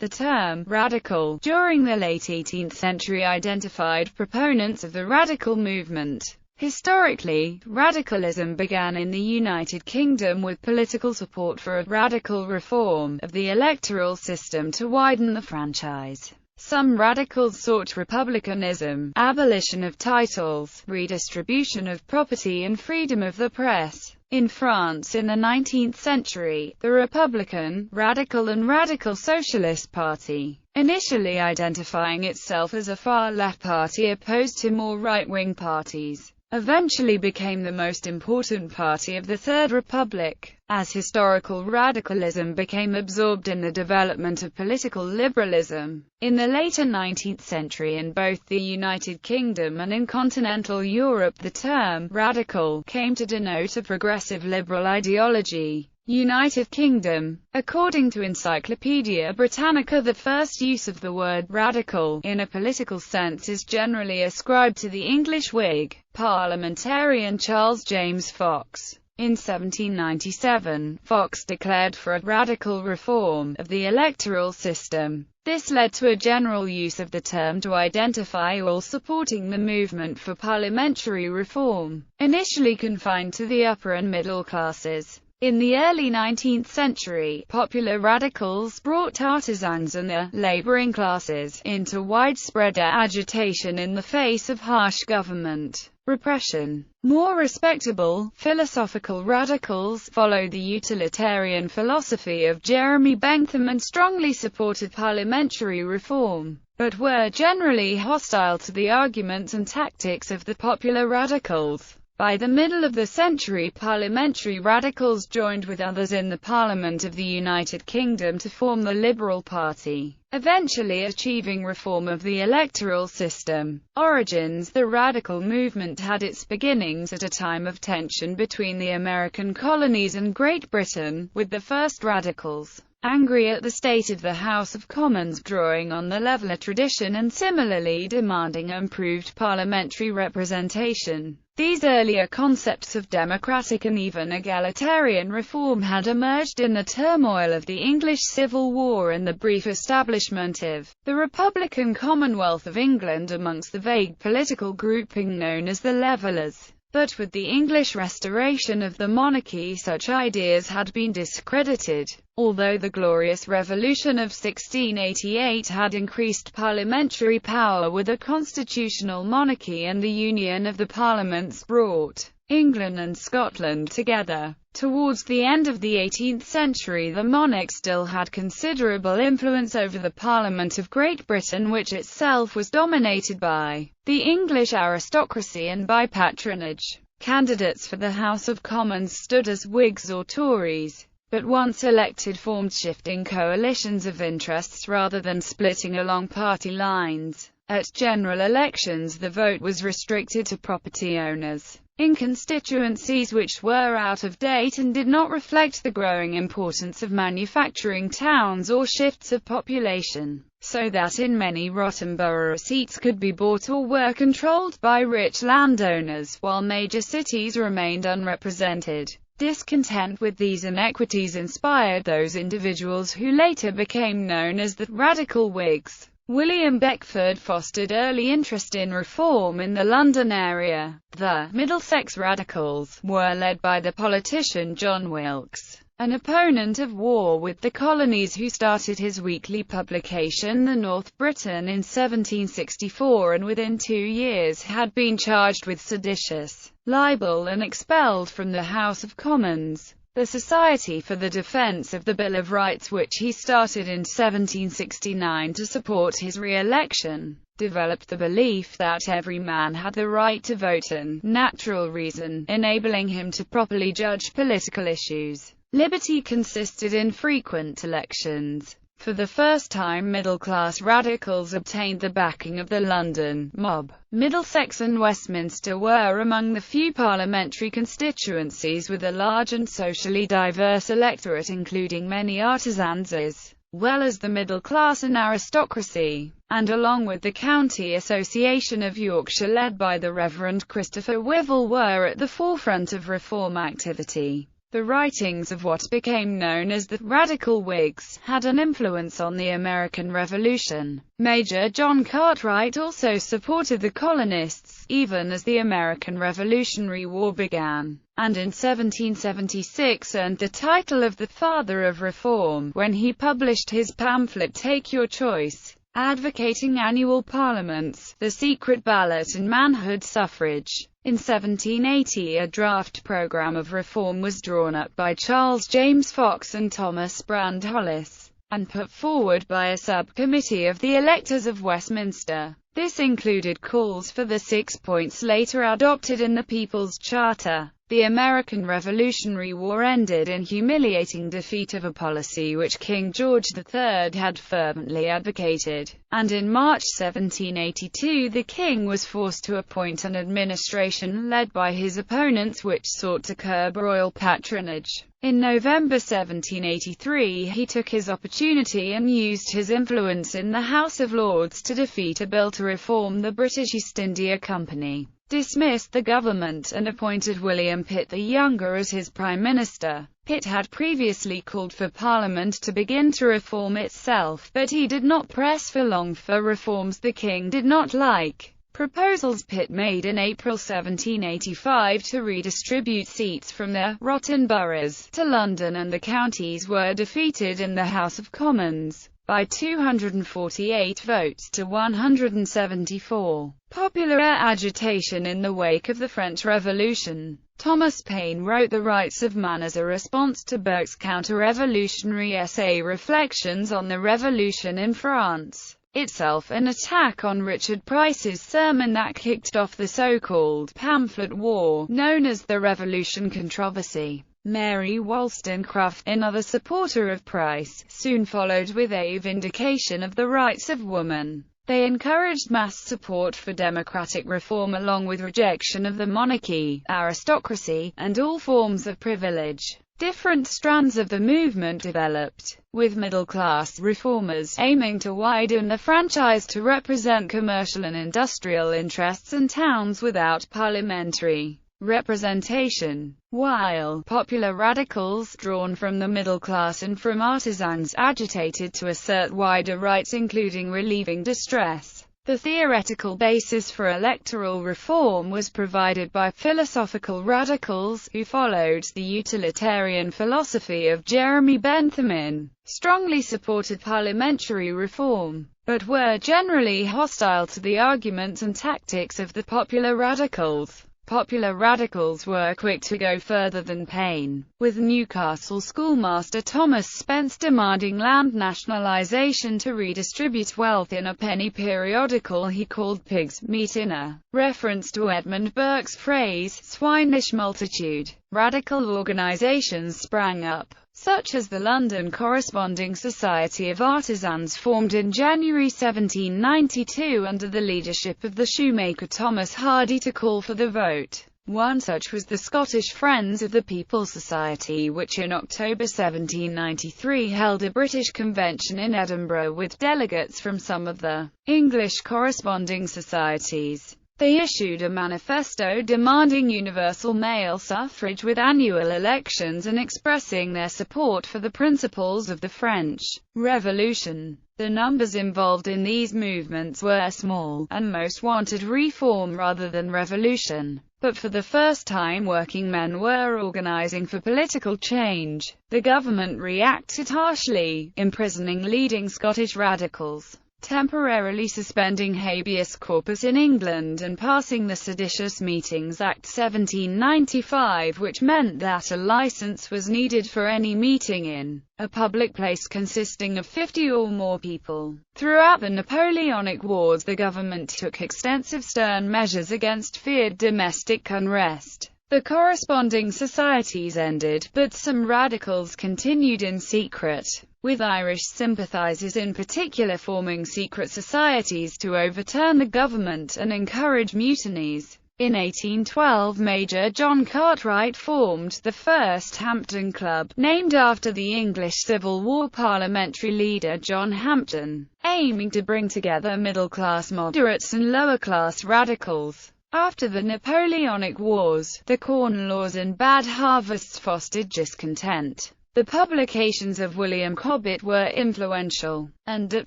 The term «radical» during the late 18th century identified proponents of the radical movement. Historically, radicalism began in the United Kingdom with political support for a radical reform of the electoral system to widen the franchise. Some radicals sought republicanism, abolition of titles, redistribution of property and freedom of the press. In France in the 19th century, the Republican, Radical and Radical Socialist Party, initially identifying itself as a far-left party opposed to more right-wing parties, eventually became the most important party of the Third Republic, as historical radicalism became absorbed in the development of political liberalism. In the later 19th century in both the United Kingdom and in continental Europe, the term «radical» came to denote a progressive liberal ideology. United Kingdom. According to Encyclopaedia Britannica, the first use of the word «radical» in a political sense is generally ascribed to the English Whig parliamentarian Charles James Fox. In 1797, Fox declared for a radical reform of the electoral system. This led to a general use of the term to identify all supporting the movement for parliamentary reform, initially confined to the upper and middle classes. In the early 19th century, popular radicals brought artisans and the laboring classes into widespread agitation in the face of harsh government repression. More respectable, philosophical radicals followed the utilitarian philosophy of Jeremy Bentham and strongly supported parliamentary reform, but were generally hostile to the arguments and tactics of the popular radicals. By the middle of the century, parliamentary radicals joined with others in the Parliament of the United Kingdom to form the Liberal Party, eventually achieving reform of the electoral system. Origins: the radical movement had its beginnings at a time of tension between the American colonies and Great Britain, with the first radicals angry at the state of the House of Commons, drawing on the Leveller tradition and similarly demanding improved parliamentary representation. These earlier concepts of democratic and even egalitarian reform had emerged in the turmoil of the English Civil War and the brief establishment of the Republican Commonwealth of England amongst the vague political grouping known as the Levellers. But with the English restoration of the monarchy, such ideas had been discredited. Although the Glorious Revolution of 1688 had increased parliamentary power with a constitutional monarchy and the union of the parliaments brought England and Scotland together, towards the end of the 18th century the monarch still had considerable influence over the Parliament of Great Britain, which itself was dominated by the English aristocracy and by patronage. Candidates for the House of Commons stood as Whigs or Tories, but once elected formed shifting coalitions of interests rather than splitting along party lines. At general elections the vote was restricted to property owners in constituencies which were out of date and did not reflect the growing importance of manufacturing towns or shifts of population, so that in many Rottenborough seats could be bought or were controlled by rich landowners, while major cities remained unrepresented. Discontent with these inequities inspired those individuals who later became known as the Radical Whigs. William Beckford fostered early interest in reform in the London area. The Middlesex Radicals were led by the politician John Wilkes, an opponent of war with the colonies who started his weekly publication The North Briton in 1764 and within 2 years had been charged with seditious libel and expelled from the House of Commons. The Society for the Defence of the Bill of Rights, which he started in 1769 to support his re-election, developed the belief that every man had the right to vote and natural reason, enabling him to properly judge political issues. Liberty consisted in frequent elections. For the first time, middle-class radicals obtained the backing of the London mob. Middlesex and Westminster were among the few parliamentary constituencies with a large and socially diverse electorate, including many artisans as well as the middle class and aristocracy, and along with the County Association of Yorkshire led by the Reverend Christopher Wivell were at the forefront of reform activity. The writings of what became known as the Radical Whigs had an influence on the American Revolution. Major John Cartwright also supported the colonists, even as the American Revolutionary War began, and in 1776 earned the title of the Father of Reform when he published his pamphlet Take Your Choice, advocating annual parliaments, the secret ballot and manhood suffrage. In 1780 a draft program of reform was drawn up by Charles James Fox and Thomas Brand Hollis, and put forward by a subcommittee of the electors of Westminster. This included calls for the 6 points later adopted in the People's Charter. The American Revolutionary War ended in humiliating defeat of a policy which King George III had fervently advocated, and in March 1782 the king was forced to appoint an administration led by his opponents which sought to curb royal patronage. In November 1783 he took his opportunity and used his influence in the House of Lords to defeat a bill to reform the British East India Company, dismissed the government and appointed William Pitt the Younger as his Prime Minister. Pitt had previously called for Parliament to begin to reform itself, but he did not press for long for reforms the king did not like. Proposals Pitt made in April 1785 to redistribute seats from the rotten boroughs to London and the counties were defeated in the House of Commons by 248 votes to 174. Popular agitation in the wake of the French Revolution. Thomas Paine wrote The Rights of Man as a response to Burke's counter-revolutionary essay Reflections on the Revolution in France, itself an attack on Richard Price's sermon that kicked off the so-called pamphlet war, known as the Revolution Controversy. Mary Wollstonecraft, another supporter of Price, soon followed with a vindication of the rights of woman. They encouraged mass support for democratic reform along with rejection of the monarchy, aristocracy, and all forms of privilege. Different strands of the movement developed, with middle-class reformers aiming to widen the franchise to represent commercial and industrial interests and towns without parliamentary representation, while popular radicals, drawn from the middle class and from artisans, agitated to assert wider rights including relieving distress. The theoretical basis for electoral reform was provided by philosophical radicals, who followed the utilitarian philosophy of Jeremy Bentham, strongly supported parliamentary reform, but were generally hostile to the arguments and tactics of the popular radicals. Popular radicals were quick to go further than Paine, with Newcastle schoolmaster Thomas Spence demanding land nationalisation to redistribute wealth in a penny periodical he called Pig's Meat, in a reference to Edmund Burke's phrase, swinish multitude. Radical organisations sprang up, such as the London Corresponding Society of Artisans formed in January 1792 under the leadership of the shoemaker Thomas Hardy to call for the vote. One such was the Scottish Friends of the People Society, which in October 1793 held a British convention in Edinburgh with delegates from some of the English corresponding societies. They issued a manifesto demanding universal male suffrage with annual elections and expressing their support for the principles of the French Revolution. The numbers involved in these movements were small, and most wanted reform rather than revolution. But for the first time working men were organizing for political change. The government reacted harshly, imprisoning leading Scottish radicals, temporarily suspending habeas corpus in England and passing the Seditious Meetings Act 1795, which meant that a licence was needed for any meeting in a public place consisting of 50 or more people. Throughout the Napoleonic Wars the government took extensive stern measures against feared domestic unrest. The corresponding societies ended, but some radicals continued in secret, with Irish sympathisers in particular forming secret societies to overturn the government and encourage mutinies. In 1812 Major John Cartwright formed the first Hampden Club, named after the English Civil War parliamentary leader John Hampden, aiming to bring together middle-class moderates and lower-class radicals. After the Napoleonic Wars, the Corn Laws and bad harvests fostered discontent. The publications of William Cobbett were influential, and at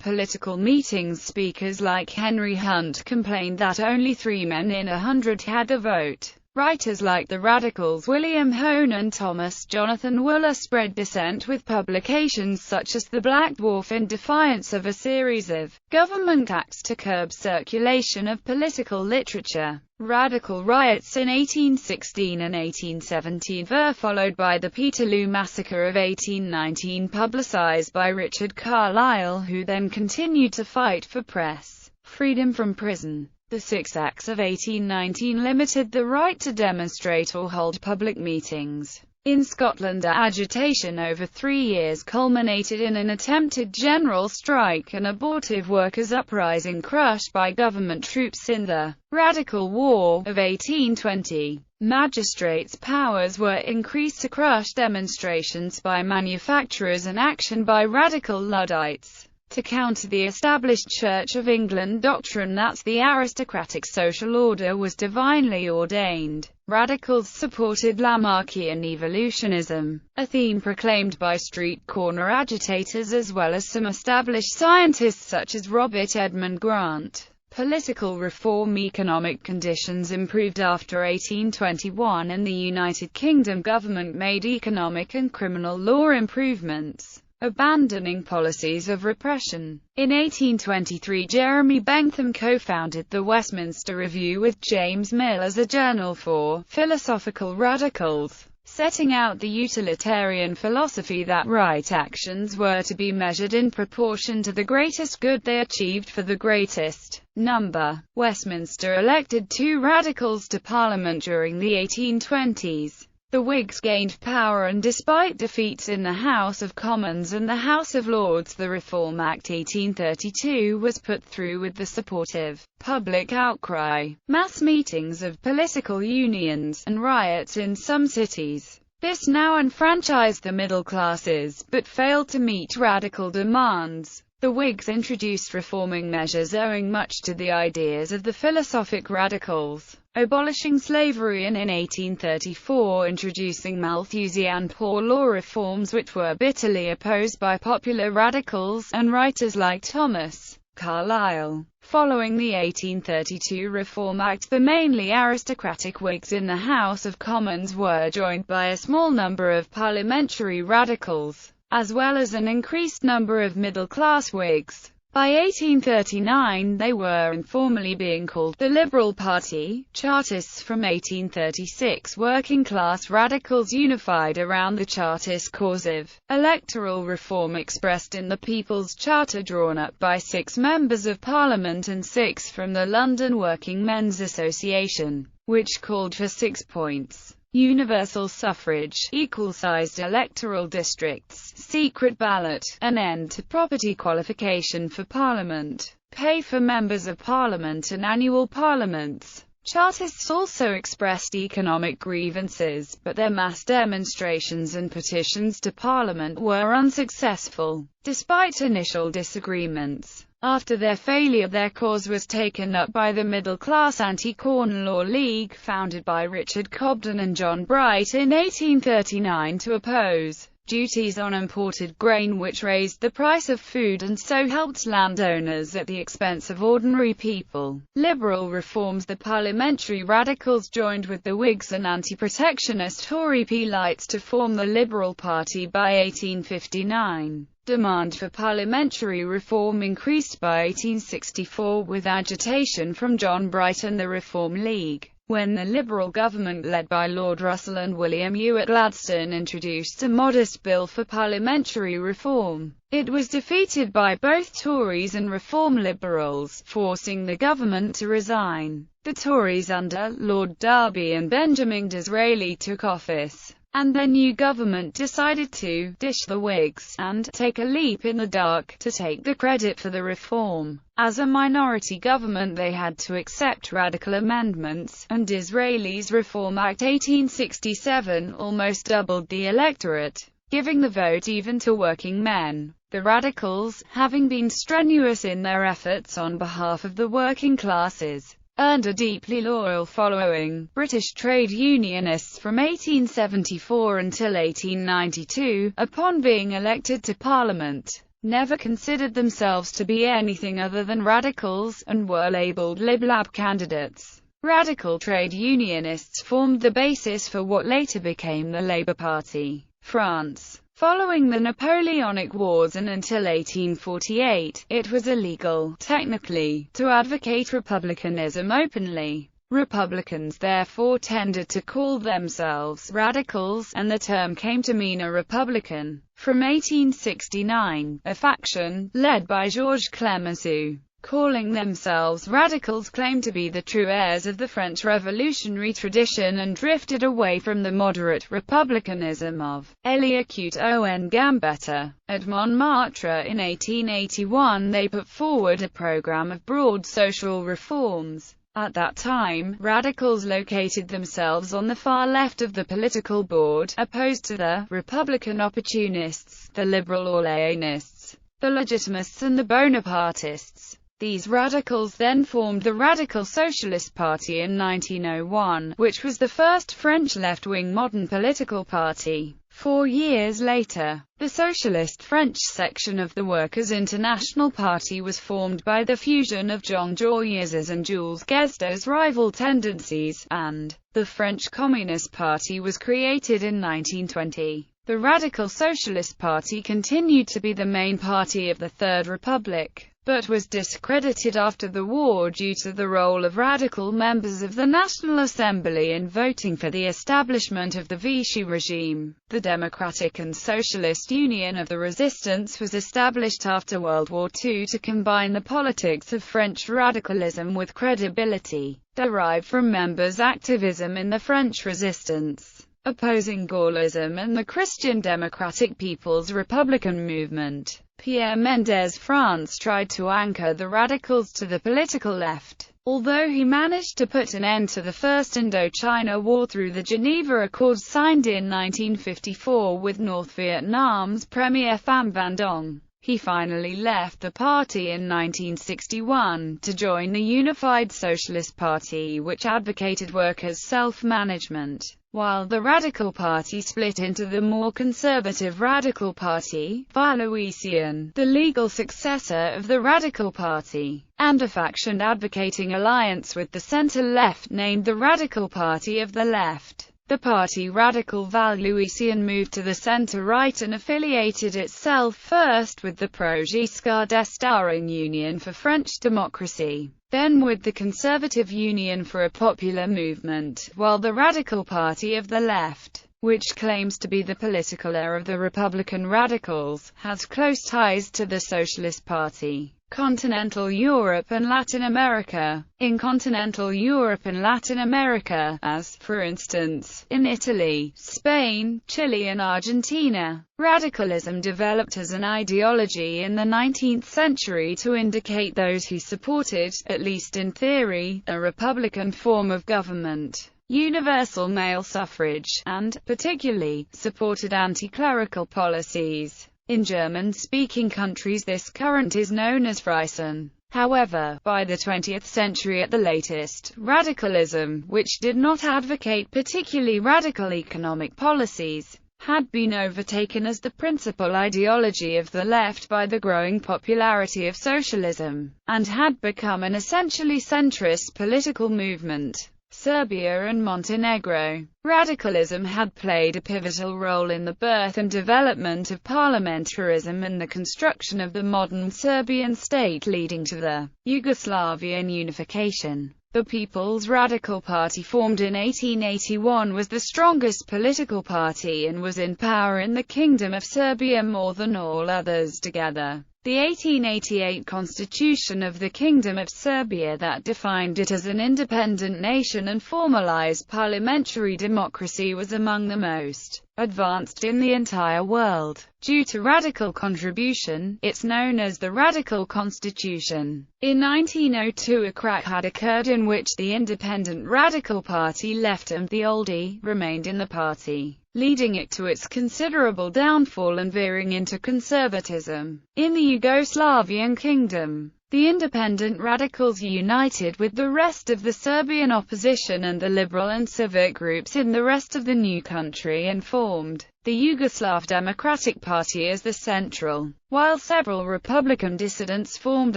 political meetings speakers like Henry Hunt complained that only 3 men in 100 had a vote. Writers like the Radicals William Hone and Thomas Jonathan Wooler spread dissent with publications such as The Black Dwarf in defiance of a series of government acts to curb circulation of political literature. Radical riots in 1816 and 1817 were followed by the Peterloo Massacre of 1819, publicized by Richard Carlile, who then continued to fight for press freedom from prison. The Six Acts of 1819 limited the right to demonstrate or hold public meetings. In Scotland, agitation over 3 years culminated in an attempted general strike, an abortive workers' uprising crushed by government troops in the Radical War of 1820. Magistrates' powers were increased to crush demonstrations by manufacturers and action by radical Luddites, to counter the established Church of England doctrine that the aristocratic social order was divinely ordained. Radicals supported Lamarckian evolutionism, a theme proclaimed by street corner agitators as well as some established scientists such as Robert Edmund Grant. Political reform. Economic conditions improved after 1821, and the United Kingdom government made economic and criminal law improvements, abandoning policies of repression. In 1823, Jeremy Bentham co-founded the Westminster Review with James Mill as a journal for philosophical radicals, setting out the utilitarian philosophy that right actions were to be measured in proportion to the greatest good they achieved for the greatest number. Westminster elected 2 radicals to Parliament during the 1820s. The Whigs gained power, and despite defeats in the House of Commons and the House of Lords, the Reform Act 1832 was put through with the supportive public outcry. Mass meetings of political unions, and riots in some cities. This now enfranchised the middle classes, but failed to meet radical demands. The Whigs introduced reforming measures owing much to the ideas of the philosophic radicals, abolishing slavery, and in 1834 introducing Malthusian poor law reforms which were bitterly opposed by popular radicals, and writers like Thomas Carlyle. Following the 1832 Reform Act, the mainly aristocratic Whigs in the House of Commons were joined by a small number of parliamentary radicals, as well as an increased number of middle-class Whigs. By 1839 they were informally being called the Liberal Party. Chartists from 1836, working-class radicals unified around the Chartist cause of electoral reform expressed in the People's Charter drawn up by 6 members of Parliament and 6 from the London Working Men's Association, which called for 6 points. Universal suffrage, equal-sized electoral districts, secret ballot, an end to property qualification for Parliament, pay for members of Parliament and annual parliaments. Chartists also expressed economic grievances, but their mass demonstrations and petitions to Parliament were unsuccessful, despite initial disagreements. After their failure, their cause was taken up by the middle-class Anti-Corn Law League, founded by Richard Cobden and John Bright in 1839 to oppose duties on imported grain which raised the price of food and so helped landowners at the expense of ordinary people. Liberal reforms. The parliamentary radicals joined with the Whigs and anti-protectionist Tory Peelites to form the Liberal Party by 1859. Demand for parliamentary reform increased by 1864 with agitation from John Bright and the Reform League, when the Liberal government led by Lord Russell and William Ewart Gladstone introduced a modest bill for parliamentary reform. It was defeated by both Tories and Reform Liberals, forcing the government to resign. The Tories under Lord Derby and Benjamin Disraeli took office, and their new government decided to ditch the Whigs and take a leap in the dark to take the credit for the reform. As a minority government, they had to accept radical amendments, and Disraeli's Reform Act 1867 almost doubled the electorate, giving the vote even to working men. The Radicals, having been strenuous in their efforts on behalf of the working classes, earned a deeply loyal following. British trade unionists from 1874 until 1892, upon being elected to Parliament, never considered themselves to be anything other than radicals, and were labelled Lib-Lab candidates. Radical trade unionists formed the basis for what later became the Labour Party. France. Following the Napoleonic Wars and until 1848, it was illegal, technically, to advocate republicanism openly. Republicans therefore tended to call themselves radicals, and the term came to mean a Republican. From 1869, a faction, led by Georges Clemenceau, calling themselves radicals, claimed to be the true heirs of the French revolutionary tradition and drifted away from the moderate republicanism of Élie-Écoute-Owen Gambetta. At Montmartre in 1881 they put forward a program of broad social reforms. At that time, radicals located themselves on the far left of the political board, opposed to the Republican opportunists, the liberal Orléanists, the Legitimists and the Bonapartists. These radicals then formed the Radical Socialist Party in 1901, which was the first French left-wing modern political party. 4 years later, the Socialist French section of the Workers' International Party was formed by the fusion of Jean Joyeuse's and Jules Guesde's rival tendencies, and the French Communist Party was created in 1920. The Radical Socialist Party continued to be the main party of the Third Republic, but was discredited after the war due to the role of radical members of the National Assembly in voting for the establishment of the Vichy regime. The Democratic and Socialist Union of the Resistance was established after World War II to combine the politics of French radicalism with credibility derived from members' activism in the French resistance, opposing Gaullism and the Christian Democratic People's Republican movement. Pierre Mendès France tried to anchor the radicals to the political left, although he managed to put an end to the First Indochina War through the Geneva Accords signed in 1954 with North Vietnam's Premier Pham Van Dong. He finally left the party in 1961 to join the Unified Socialist Party, which advocated workers' self-management, while the Radical Party split into the more conservative Radical Party, Valoisian, the legal successor of the Radical Party, and a faction advocating alliance with the centre-left named the Radical Party of the Left. The party Radical Valoisian moved to the centre-right and affiliated itself first with the pro-Giscard d'Estaing Union for French Democracy, then with the Conservative Union for a Popular Movement, while the Radical Party of the Left, which claims to be the political heir of the Republican Radicals, has close ties to the Socialist Party. Continental Europe and Latin America. In continental Europe and Latin America, as, for instance, in Italy, Spain, Chile and Argentina, radicalism developed as an ideology in the 19th century to indicate those who supported, at least in theory, a republican form of government, universal male suffrage, and, particularly, supported anti-clerical policies. In German-speaking countries this current is known as Freisin. However, by the 20th century at the latest, radicalism, which did not advocate particularly radical economic policies, had been overtaken as the principal ideology of the left by the growing popularity of socialism, and had become an essentially centrist political movement. Serbia and Montenegro. Radicalism had played a pivotal role in the birth and development of parliamentarism and the construction of the modern Serbian state, leading to the Yugoslavian unification. The People's Radical Party, formed in 1881, was the strongest political party and was in power in the Kingdom of Serbia more than all others together. The 1888 Constitution of the Kingdom of Serbia that defined it as an independent nation and formalized parliamentary democracy was among the most advanced in the entire world. Due to radical contribution, it's known as the Radical Constitution. In 1902 a crack had occurred in which the Independent Radical Party left and the oldie remained in the party, leading it to its considerable downfall and veering into conservatism. In the Yugoslavian kingdom, The independent radicals united with the rest of the Serbian opposition and the liberal and civic groups in the rest of the new country and formed the Yugoslav Democratic Party as the central, while several Republican dissidents formed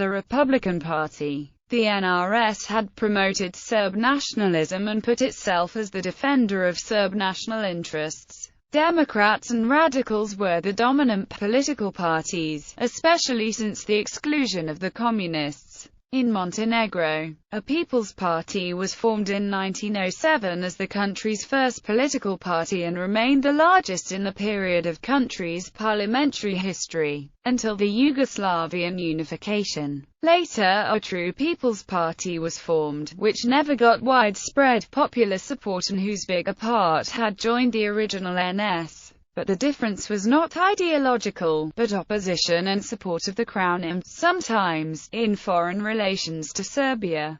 a Republican Party. The NRS had promoted Serb nationalism and put itself as the defender of Serb national interests. Democrats and radicals were the dominant political parties, especially since the exclusion of the communists. In Montenegro, a People's Party was formed in 1907 as the country's first political party and remained the largest in the period of country's parliamentary history, until the Yugoslavian unification. Later, a true People's Party was formed, which never got widespread popular support and whose bigger part had joined the original NS. But the difference was not ideological, but opposition and support of the Crown and, sometimes, in foreign relations to Serbia.